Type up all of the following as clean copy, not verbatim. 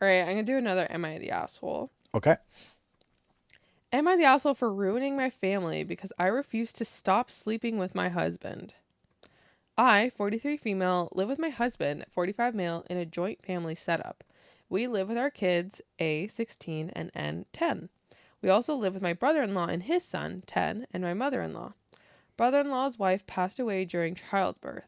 All right, I'm going to do another Am I the Asshole? Okay. Am I the asshole for ruining my family because I refuse to stop sleeping with my husband? I, 43 female, live with my husband, 45 male, in a joint family setup. We live with our kids, A, 16, and N, 10. We also live with my brother-in-law and his son, 10, and my mother-in-law. Brother-in-law's wife passed away during childbirth.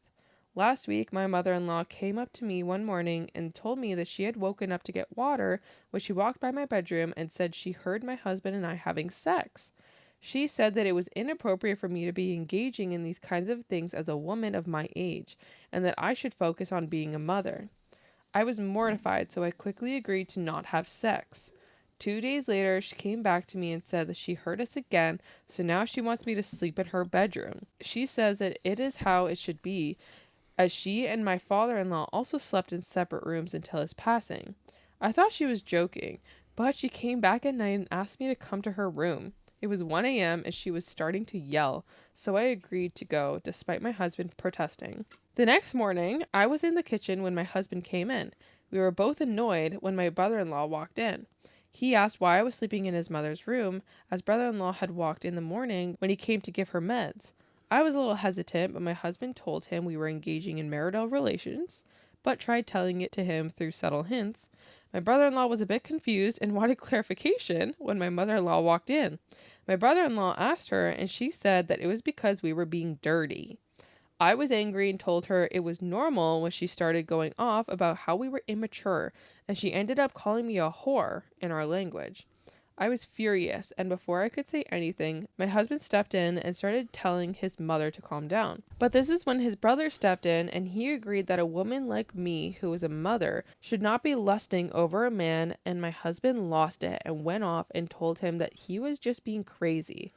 Last week, my mother-in-law came up to me one morning and told me that she had woken up to get water when she walked by my bedroom and said she heard my husband and I having sex. She said that it was inappropriate for me to be engaging in these kinds of things as a woman of my age, and that I should focus on being a mother. I was mortified, so I quickly agreed to not have sex. 2 days later, she came back to me and said that she heard us again, so now she wants me to sleep in her bedroom. She says that it is how it should be, as she and my father-in-law also slept in separate rooms until his passing. I thought she was joking, but she came back at night and asked me to come to her room. It was 1 a.m. and she was starting to yell, so I agreed to go, despite my husband protesting. The next morning, I was in the kitchen when my husband came in. We were both annoyed when my brother-in-law walked in. He asked why I was sleeping in his mother's room, as brother-in-law had walked in the morning when he came to give her meds. I was a little hesitant, but my husband told him we were engaging in marital relations, but tried telling it to him through subtle hints. My brother-in-law was a bit confused and wanted clarification when my mother-in-law walked in. My brother-in-law asked her, and she said that it was because we were being dirty. I was angry and told her it was normal when she started going off about how we were immature, and she ended up calling me a whore in our language. I was furious, and before I could say anything, my husband stepped in and started telling his mother to calm down. But this is when his brother stepped in, and he agreed that a woman like me, who was a mother, should not be lusting over a man, and my husband lost it and went off and told him that he was just being crazy.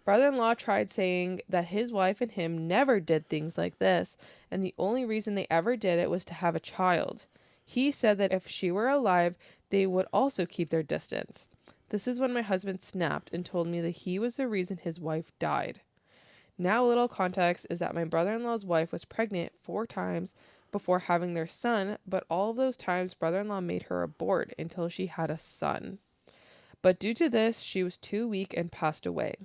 Brother-in-law tried saying that his wife and him never did things like this, and the only reason they ever did it was to have a child. He said that if she were alive, they would also keep their distance. This is when my husband snapped and told me that he was the reason his wife died. Now, a little context is that my brother-in-law's wife was pregnant 4 times before having their son, but all of those times brother-in-law made her abort until she had a son. But due to this, she was too weak and passed away.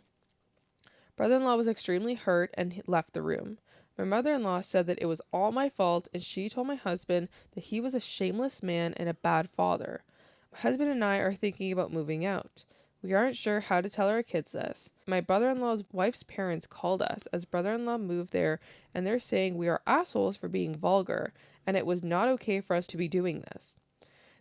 Brother-in-law was extremely hurt and left the room. My mother-in-law said that it was all my fault, and she told my husband that he was a shameless man and a bad father. My husband and I are thinking about moving out. We aren't sure how to tell our kids this. My brother-in-law's wife's parents called us as brother-in-law moved there, and they're saying we are assholes for being vulgar, and it was not okay for us to be doing this.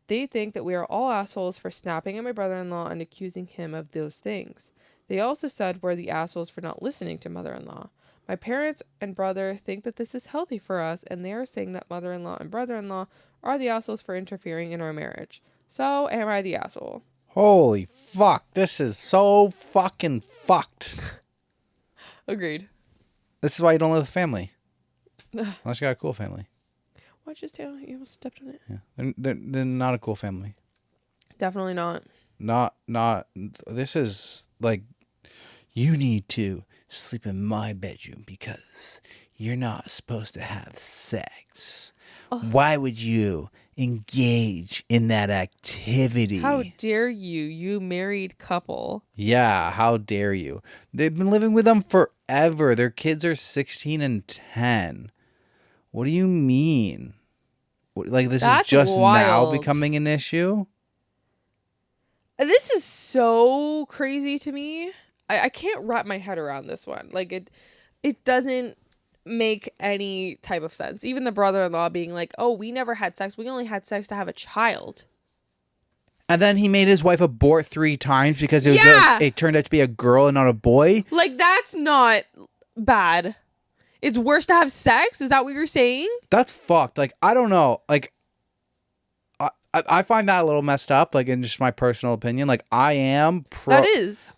They think that we are all assholes for snapping at my brother-in-law and accusing him of those things. They also said we're the assholes for not listening to mother-in-law. My parents and brother think that this is healthy for us, and they are saying that mother-in-law and brother-in-law are the assholes for interfering in our marriage. So, am I the asshole? Holy fuck. This is so fucking fucked. Agreed. This is why you don't live with family. Unless you got a cool family. Watch this tail. You almost stepped on it. Yeah. They're not a cool family. Definitely not. Not. This is like, you need to sleep in my bedroom because you're not supposed to have sex. Oh. Why would you engage in that activity? How dare you, you married couple? Yeah, how dare you? They've been living with them forever. Their kids are 16 and 10. What do you mean? Like, this is just wild. Now becoming an issue? This is so crazy to me. I can't wrap my head around this one. Like, it doesn't make any type of sense. Even the brother-in-law being like, oh, we never had sex. We only had sex to have a child. And then he made his wife abort 3 times because it turned out to be a girl and not a boy. Like, that's not bad. It's worse to have sex? Is that what you're saying? That's fucked. Like, I don't know. Like, I find that a little messed up, like, in just my personal opinion. Like, I am pro-choice,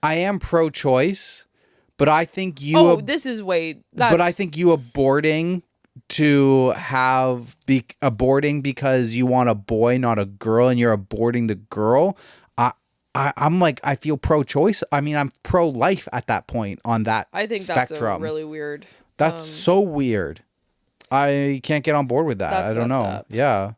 but I think you... Oh, this is way... But I think you aborting because you want a boy, not a girl, and you're aborting the girl, I'm like, I feel pro-choice. I mean, I'm pro-life at that point on that spectrum. I think that's a really weird... That's so weird. I can't get on board with that. I don't know. Up. Yeah.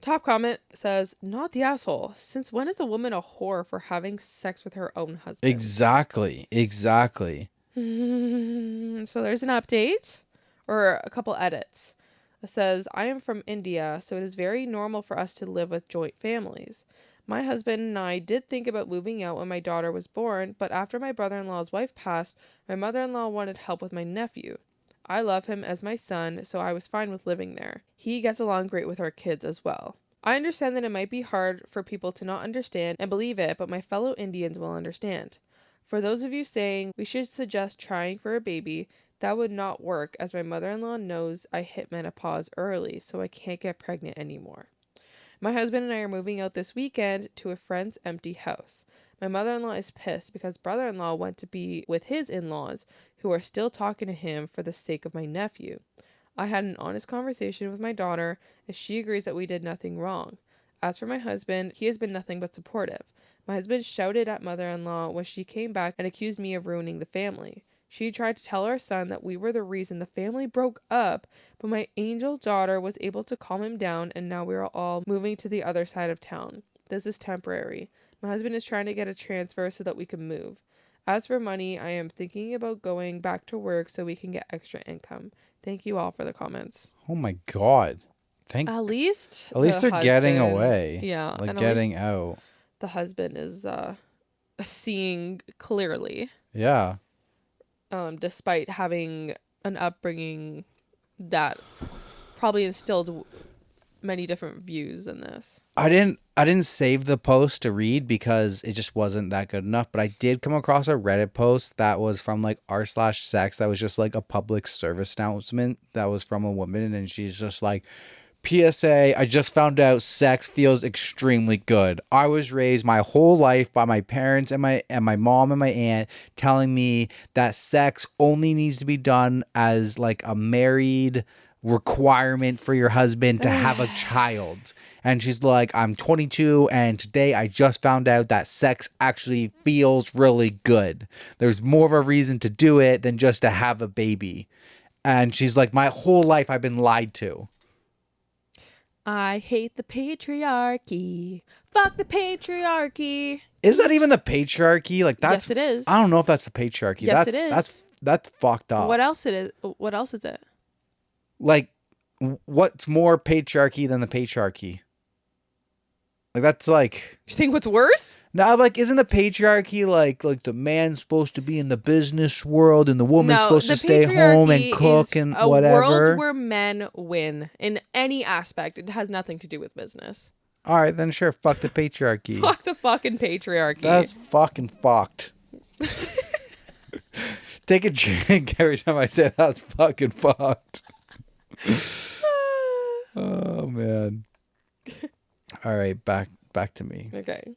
Top comment says, not the asshole. Since when is a woman a whore for having sex with her own husband? Exactly. So there's an update or a couple edits. It says, I am from India, so it is very normal for us to live with joint families. My husband and I did think about moving out when my daughter was born, but after my brother-in-law's wife passed, my mother-in-law wanted help with my nephew. I love him as my son, so I was fine with living there. He gets along great with our kids as well. I understand that it might be hard for people to not understand and believe it, but my fellow Indians will understand. For those of you saying we should suggest trying for a baby, that would not work, as my mother-in-law knows I hit menopause early, so I can't get pregnant anymore. My husband and I are moving out this weekend to a friend's empty house. My mother-in-law is pissed because brother-in-law went to be with his in-laws, who are still talking to him for the sake of my nephew. I had an honest conversation with my daughter, and she agrees that we did nothing wrong. As for my husband, he has been nothing but supportive. My husband shouted at mother-in-law when she came back and accused me of ruining the family. She tried to tell our son that we were the reason the family broke up, but my angel daughter was able to calm him down, and now we are all moving to the other side of town. This is temporary. My husband is trying to get a transfer so that we can move. As for money, I am thinking about going back to work so we can get extra income. Thank you all for the comments. Oh my God. At least they're getting away. Yeah. Like and getting out. The husband is seeing clearly. Yeah. Despite having an upbringing that probably instilled many different views than this. I didn't save the post to read because it just wasn't that good enough, but I did come across a Reddit post that was from like r/sex that was just like a public service announcement that was from a woman, and she's just like, PSA, I just found out sex feels extremely good. I was raised my whole life by my parents and my mom and my aunt telling me that sex only needs to be done as like a married requirement for your husband to have a child. And she's like, I'm 22 and today I just found out that sex actually feels really good. There's more of a reason to do it than just to have a baby. And she's like, my whole life I've been lied to. I hate the patriarchy. Fuck the patriarchy. Is that even the patriarchy? Like that's, yes, it is. I don't know if that's the patriarchy. Yes, it is. That's fucked up. What else it is? What else is it? Like, what's more patriarchy than the patriarchy? Like that's like. You think what's worse? No, like isn't the patriarchy like the man's supposed to be in the business world and the woman's supposed to stay home and cook and whatever? A world where men win in any aspect. It has nothing to do with business. All right, then sure, fuck the patriarchy. Fuck the fucking patriarchy. That's fucking fucked. Take a drink every time I say that's fucking fucked. Oh man. All right, back to me. Okay.